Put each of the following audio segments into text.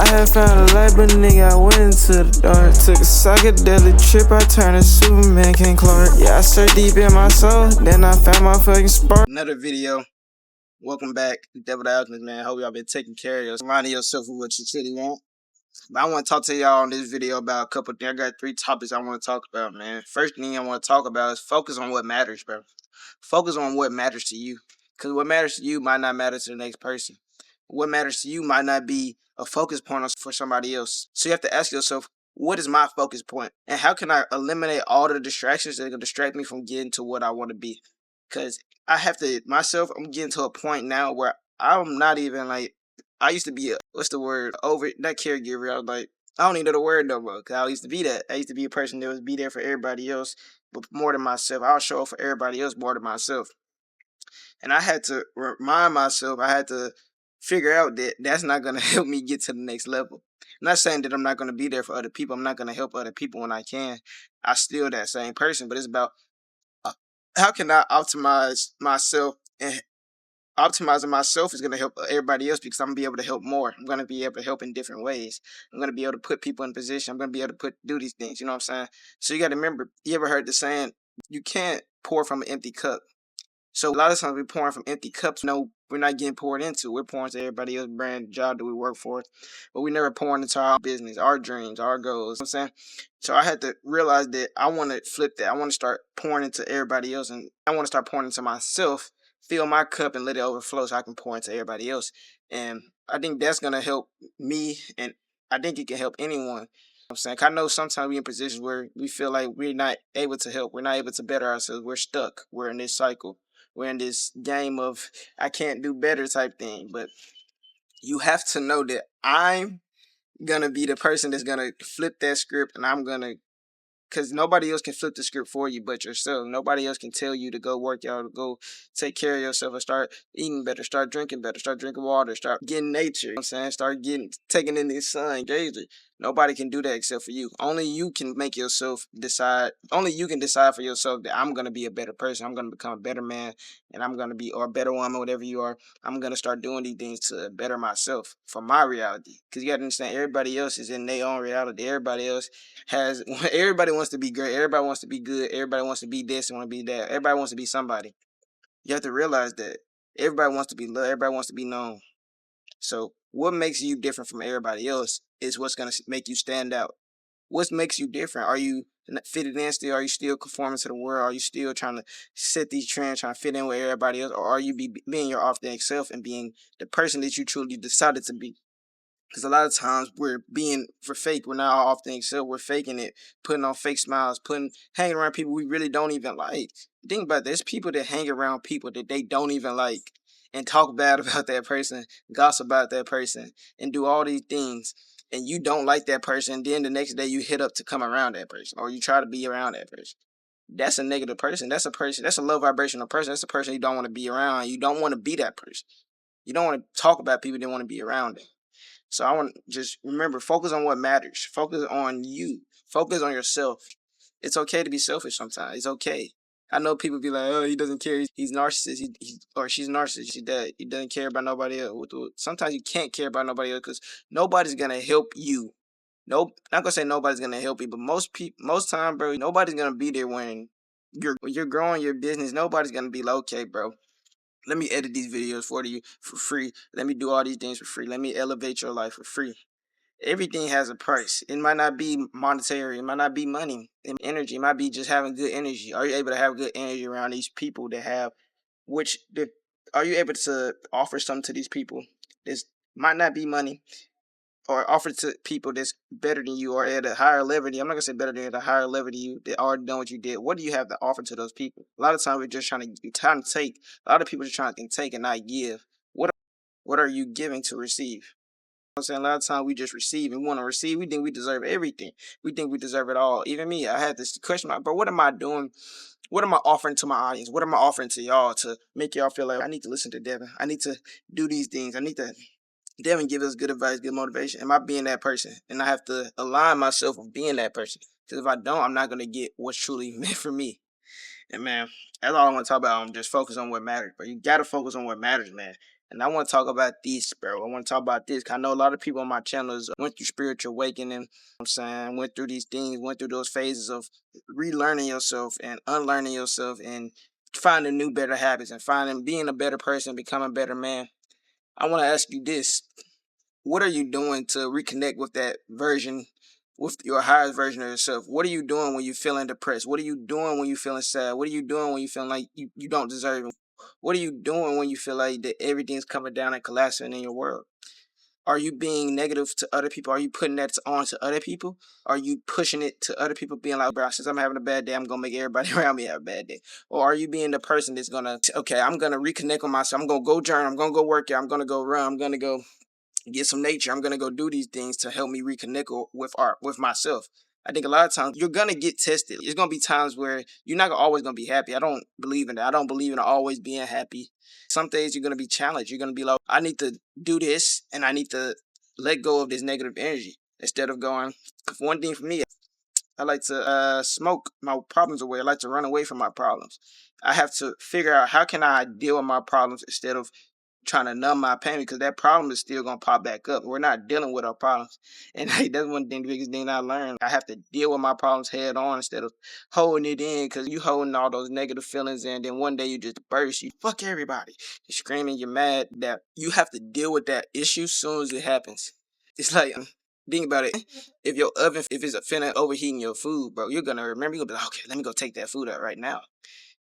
had found a light, but nigga, I went into the dark. Took a psychedelic trip, I turned to Superman, King Clark. Yeah, I searched deep in my soul, then I found my fucking spark. Another video. Welcome back, Devil the Alchemist, man. Hope y'all been taking care of yourself, reminding yourself of what you really want. But I want to talk to y'all on this video about a couple things. I got 3 topics I want to talk about, man. First thing I want to talk about is focus on what matters, bro. Focus on what matters to you. Because what matters to you might not matter to the next person. What matters to you might not be a focus point for somebody else. So you have to ask yourself, what is my focus point? And how can I eliminate all the distractions that can distract me from getting to what I want to be? Because I have to, myself, I'm getting to a point now where I'm not even like, I used to be what's the word? Not caregiver. I was like, I don't even know the word no more. Because I used to be that. I used to be a person that would be there for everybody else, but more than myself. I'll show up for everybody else more than myself. And I had to remind myself, I had to figure out that that's not going to help me get to the next level. I'm not saying that I'm not going to be there for other people. I'm not going to help other people when I can. I still that same person, but it's about how can I optimize myself, and optimizing myself is going to help everybody else because I'm going to be able to help more. I'm going to be able to help in different ways. I'm going to be able to put people in position. I'm going to be able to do these things. You know what I'm saying? So you got to remember, you ever heard the saying, you can't pour from an empty cup. So a lot of times we're pouring from empty cups. No, we're not getting poured into. We're pouring to everybody else's brand, job that we work for. But we never pouring into our business, our dreams, our goals. You know what I'm saying? So I had to realize that I want to flip that. I want to start pouring into everybody else. And I want to start pouring into myself, fill my cup and let it overflow so I can pour into everybody else. And I think that's going to help me. And I think it can help anyone. I'm saying, I know sometimes we're in positions where we feel like we're not able to help. We're not able to better ourselves. We're stuck. We're in this cycle. We're in this game of I can't do better type thing. But you have to know that I'm going to be the person that's going to flip that script, and I'm going to, because nobody else can flip the script for you but yourself. Nobody else can tell you to go work out, to go take care of yourself, and start eating better, start drinking better, start drinking water, start getting nature. You know what I'm saying? Start taking in the sun, gazing. Nobody can do that except for you. Only you can make yourself decide. Only you can decide for yourself that I'm going to be a better person. I'm going to become a better man, and I'm going to be, or a better woman, whatever you are. I'm going to start doing these things to better myself for my reality. Because you got to understand, everybody else is in their own reality. Everybody else has, everybody wants to be great. Everybody wants to be good. Everybody wants to be this and want to be that. Everybody wants to be somebody. You have to realize that everybody wants to be loved. Everybody wants to be known. So what makes you different from everybody else is what's going to make you stand out. What makes you different? Are you fitted in still? Are you still conforming to the world? Are you still trying to set these trends, trying to fit in with everybody else? Or are you being your authentic self and being the person that you truly decided to be? Because a lot of times we're being for fake. We're not all authentic self. We're faking it, putting on fake smiles, hanging around people we really don't even like. Think about it. There's people that hang around people that they don't even like and talk bad about that person, gossip about that person, and do all these things. And you don't like that person. And then the next day you hit up to come around that person, or you try to be around that person. That's a negative person. That's a person. That's a low vibrational person. That's a person you don't want to be around. You don't want to be that person. You don't want to talk about people that want to be around them. So I want to just remember, focus on what matters. Focus on you. Focus on yourself. It's okay to be selfish sometimes. It's okay. I know people be like, oh, he doesn't care. He's narcissist. Or she's narcissist. He doesn't care about nobody else. Sometimes you can't care about nobody else because nobody's going to help you. Nope. Not going to say nobody's going to help you, but most time, bro, nobody's going to be there when you're growing your business. Nobody's going to be like, okay, bro, let me edit these videos for you for free. Let me do all these things for free. Let me elevate your life for free. Everything has a price. It might not be monetary. It might not be money and energy. It might be just having good energy. Are you able to have good energy around these people that have, are you able to offer something to these people? This might not be money, or offer to people that's better than you or at a higher level. I'm not gonna say better than, at a higher level than you, that already done what you did. What do you have to offer to those people? A lot of times we're just trying to take. A lot of people are trying to take and not give. What are you giving to receive? I'm saying, a lot of times we just receive and want to receive. We think we deserve everything. We think we deserve it all. Even me, I had this question, but what am I doing? What am I offering to my audience? What am I offering to y'all to make y'all feel like I need to listen to Devin? I need to do these things. I need to Devin give us good advice, good motivation. Am I being that person? And I have to align myself with being that person. Because if I don't, I'm not going to get what's truly meant for me. And man, that's all I want to talk about. I'm just focus on what matters. But you got to focus on what matters, man. And I want to talk about this, bro. I want to talk about this. 'Cause I know a lot of people on my channels went through spiritual awakening. I'm saying went through these things, went through those phases of relearning yourself and unlearning yourself and finding new better habits and finding being a better person, becoming a better man. I want to ask you this. What are you doing to reconnect with that version, with your highest version of yourself? What are you doing when you're feeling depressed? What are you doing when you're feeling sad? What are you doing when you feeling like you don't deserve it? What are you doing when you feel like that everything's coming down and collapsing in your world? Are you being negative to other people? Are you putting that on to other people? Are you pushing it to other people, being like, bro, since I'm having a bad day, I'm going to make everybody around me have a bad day? Or are you being the person that's going to, okay, I'm going to reconnect with myself. I'm going to go journal. I'm going to go work out. I'm going to go run. I'm going to go get some nature. I'm gonna go do these things to help me reconnect with with myself. I think a lot of times you're gonna get tested. There's gonna be times where you're not always gonna be happy. I don't believe in that. I don't believe in always being happy. Some days you're gonna be challenged. You're gonna be like, I need to do this and I need to let go of this negative energy instead of going. One thing for me, I like to smoke my problems away. I like to run away from my problems. I have to figure out how can I deal with my problems instead of trying to numb my pain, because that problem is still gonna pop back up. We're not dealing with our problems, and like, that's one thing, the biggest thing I learned. I have to deal with my problems head on instead of holding it in, because you holding all those negative feelings in. Then one day you just burst. You fuck everybody. You're screaming. You're mad. That you have to deal with that issue soon as it happens. It's like, think about it. If your oven, if it's a feeling overheating your food, bro, you're gonna remember. You're gonna be like, okay, let me go take that food out right now.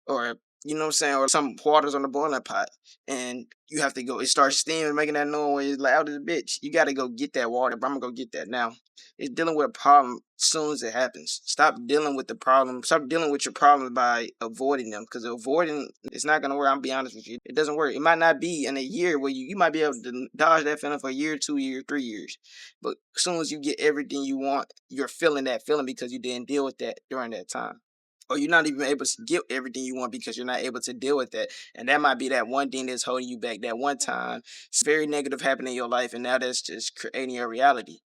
Or you know what I'm saying, or some water's on the boiling pot and you have to go, it starts steaming, making that noise loud as a bitch. You gotta go get that water, but I'm gonna go get that now. It's dealing with a problem as soon as it happens. Stop dealing with the problem. Stop dealing with your problems by avoiding them, because avoiding, it's not gonna work. I'm be honest with you. It doesn't work. It might not be in a year where you might be able to dodge that feeling for a year, 2 years, 3 years. But as soon as you get everything you want, you're feeling that feeling because you didn't deal with that during that time, or you're not even able to get everything you want because you're not able to deal with that. And that might be that one thing that's holding you back. That one time, it's very negative happening in your life, and now that's just creating your reality.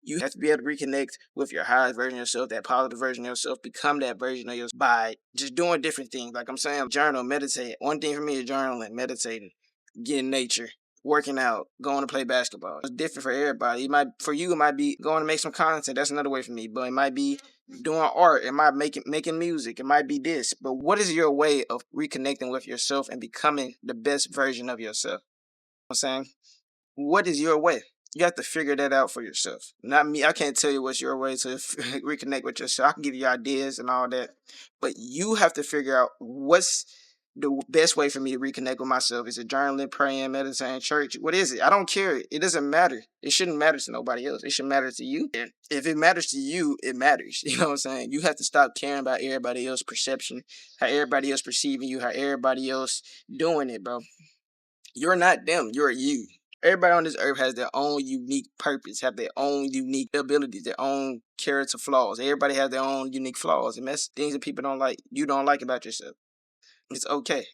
You have to be able to reconnect with your highest version of yourself, that positive version of yourself, become that version of yourself by just doing different things. Like I'm saying, journal, meditate. One thing for me is journaling, meditating, getting nature, working out, going to play basketball. It's different for everybody. It might, for you, it might be going to make some content. That's another way for me. But it might be doing art. It might making music. It might be this. But what is your way of reconnecting with yourself and becoming the best version of yourself? You know what I'm saying, what is your way? You have to figure that out for yourself. Not me. I can't tell you what's your way to reconnect with yourself. I can give you ideas and all that, but you have to figure out what's the best way for me to reconnect with myself. Is it journaling, praying, meditating, church? What is it? I don't care. It doesn't matter. It shouldn't matter to nobody else. It should matter to you. And if it matters to you, it matters. You know what I'm saying? You have to stop caring about everybody else's perception, how everybody else perceiving you, how everybody else doing it, bro. You're not them. You're you. Everybody on this earth has their own unique purpose, have their own unique abilities, their own character flaws. Everybody has their own unique flaws, and that's things that people don't like. You don't like about yourself. It's okay.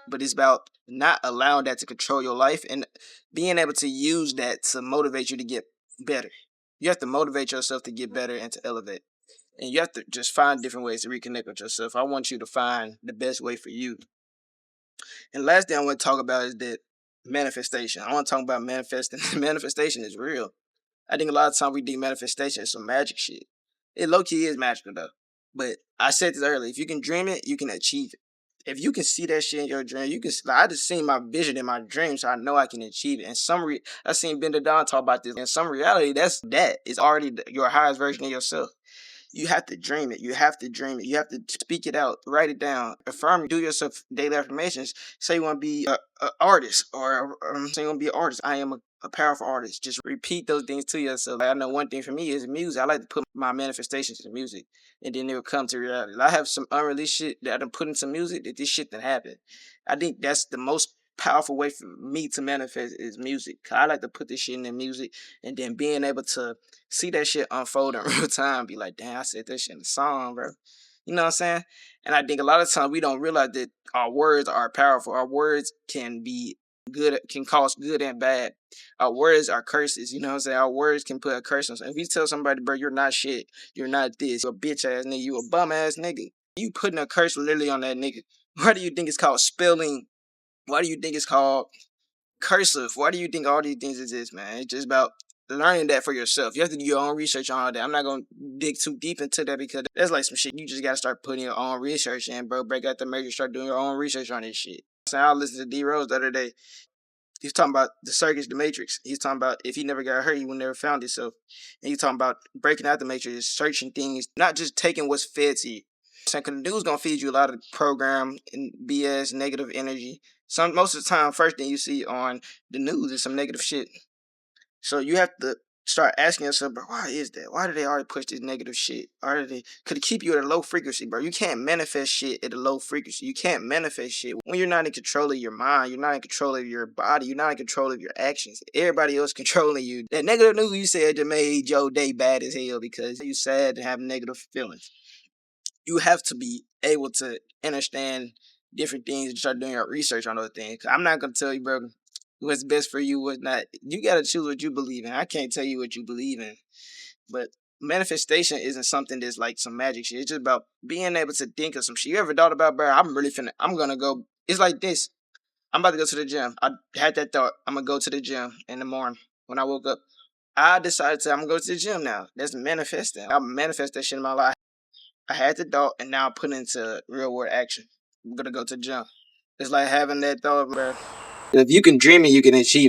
But it's about not allowing that to control your life and being able to use that to motivate you to get better. You have to motivate yourself to get better and to elevate. And you have to just find different ways to reconnect with yourself. I want you to find the best way for you. And last thing I want to talk about is that manifestation. I want to talk about manifesting. Manifestation is real. I think a lot of times we think manifestation is some magic shit. It low key is magical though. But I said this earlier. If you can dream it, you can achieve it. If you can see that shit in your dream, you can. Like, I just seen my vision in my dream, so I know I can achieve it. And I seen Bender Don talk about this. In some reality, that is already your highest version of yourself. You have to dream it. You have to dream it. You have to speak it out. Write it down. Affirm. Do yourself daily affirmations. Say you want to be an artist, or say you want to be an artist. I am a powerful artist. Just repeat those things to yourself. Like, I know one thing for me is music. I like to put my manifestations in music, and then it will come to reality. I have some unreleased shit that I done put into music that this shit done happen. I think that's the most powerful way for me to manifest is music. I like to put this shit in the music, and then being able to see that shit unfold in real time, be like, damn, I said that shit in the song, bro. You know what I'm saying? And I think a lot of times we don't realize that our words are powerful. Our words can be good, can cause good and bad. Our words are curses. You know what I'm saying? Our words can put a curse on something. If you tell somebody, bro, you're not shit, you're not this, you're a bitch ass nigga, you a bum ass nigga, you putting a curse literally on that nigga. Why do you think it's called spelling? Why do you think it's called Cursive. Why do you think all these things exist, man? It's just about learning that for yourself. You have to do your own research on all that. I'm not gonna dig too deep into that because that's like some shit you just gotta start putting your own research in, bro. Break out the major, start doing your own research on this shit. So I listened to D Rose the other day. He's talking about the circus, the matrix. He's talking about if he never got hurt, he would never found himself. And he's talking about breaking out the matrix, searching things, not just taking what's fed to you. Because the news gonna feed you a lot of program and BS, negative energy. Most of the time, first thing you see on the news is some negative shit. So you have to start asking yourself, bro, why is that? Why do they already push this negative shit? Could it keep you at a low frequency, bro? You can't manifest shit at a low frequency. You can't manifest shit when you're not in control of your mind. You're not in control of your body. You're not in control of your actions. Everybody else controlling you. That negative news you said just made your day bad as hell because you sad and have negative feelings. You have to be able to understand different things and start doing your research on those things. I'm not gonna tell you, bro, what's best for you, what's not. You gotta choose what you believe in. I can't tell you what you believe in. But manifestation isn't something that's like some magic shit. It's just about being able to think of some shit. You ever thought about, bro, I'm gonna go. It's like this. I'm about to go to the gym. I had that thought. I'm gonna go to the gym in the morning when I woke up. I decided I'm gonna go to the gym now. That's manifesting. I manifest that shit in my life. I had the thought and now I put it into real world action. I'm gonna go to the gym. It's like having that thought, bro. If you can dream it, you can achieve it.